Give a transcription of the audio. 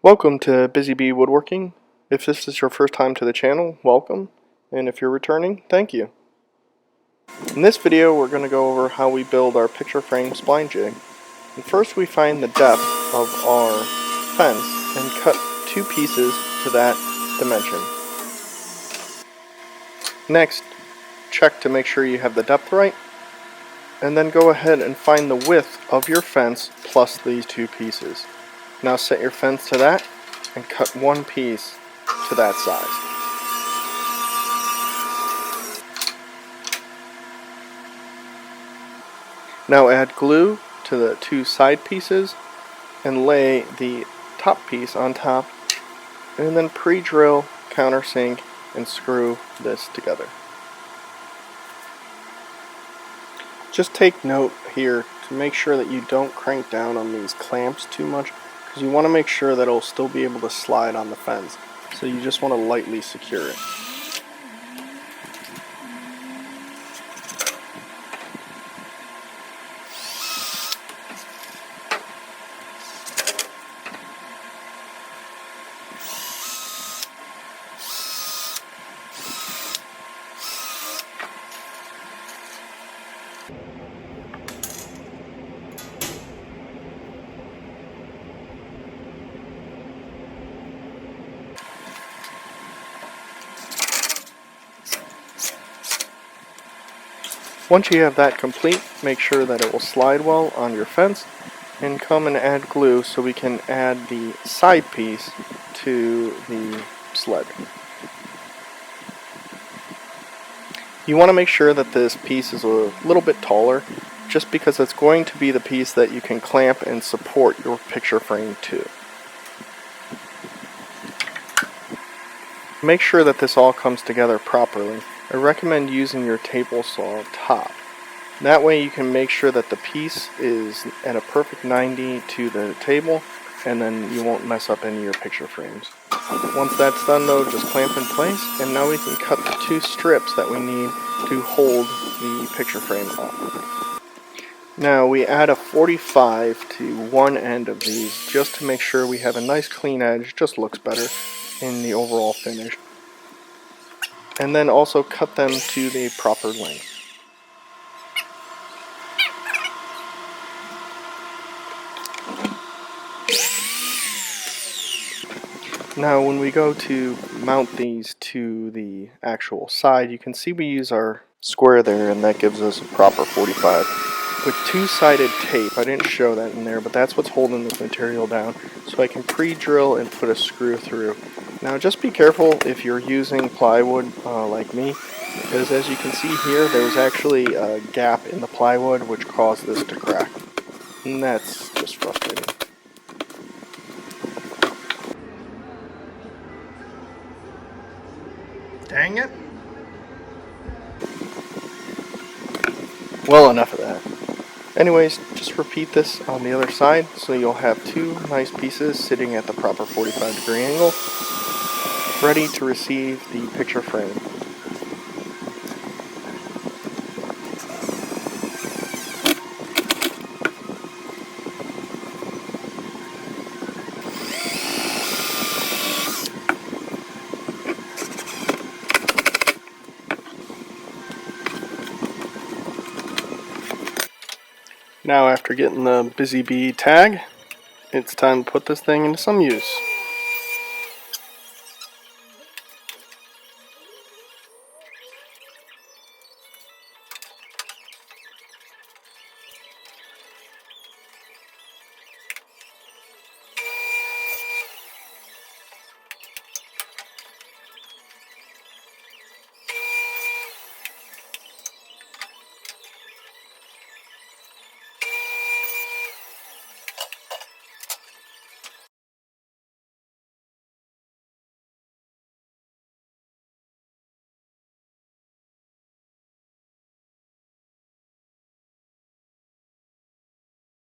Welcome to BUSYBEE Woodworking. If this is your first time to the channel, welcome, and if you're returning, thank you. In this video we're going to go over how we build our picture frame spline jig. And first we find the depth of our fence and cut two pieces to that dimension. Next, check to make sure you have the depth right, and then go ahead and find the width of your fence plus these two pieces. Now set your fence to that and cut one piece to that size. Now add glue to the two side pieces and lay the top piece on top, and then pre-drill, countersink, and screw this together. Just take note here to make sure that you don't crank down on these clamps too much, because you want to make sure that it'll still be able to slide on the fence. So you just want to lightly secure it. Once you have that complete, make sure that it will slide well on your fence, and come and add glue so we can add the side piece to the sled. You want to make sure that this piece is a little bit taller, just because it's going to be the piece that you can clamp and support your picture frame to. Make sure that this all comes together properly. I recommend using your table saw top. That way you can make sure that the piece is at a perfect 90 to the table, and then you won't mess up any of your picture frames. Once that's done though, just clamp in place, and now we can cut the two strips that we need to hold the picture frame up. Now we add a 45 to one end of these just to make sure we have a nice clean edge, just looks better in the overall finish. And then also cut them to the proper length. Now when we go to mount these to the actual side, you can see we use our square there, and that gives us a proper 45. With two-sided tape, I didn't show that in there, but that's what's holding this material down, so I can pre-drill and put a screw through. Now just be careful if you're using plywood like me, because as you can see here, there was actually a gap in the plywood which caused this to crack, and that's just frustrating. Dang it! Well, enough of that. Anyways, just repeat this on the other side, so you'll have two nice pieces sitting at the proper 45-degree angle, ready to receive the picture frame. Now after getting the BUSYBEE tag, it's time to put this thing into some use.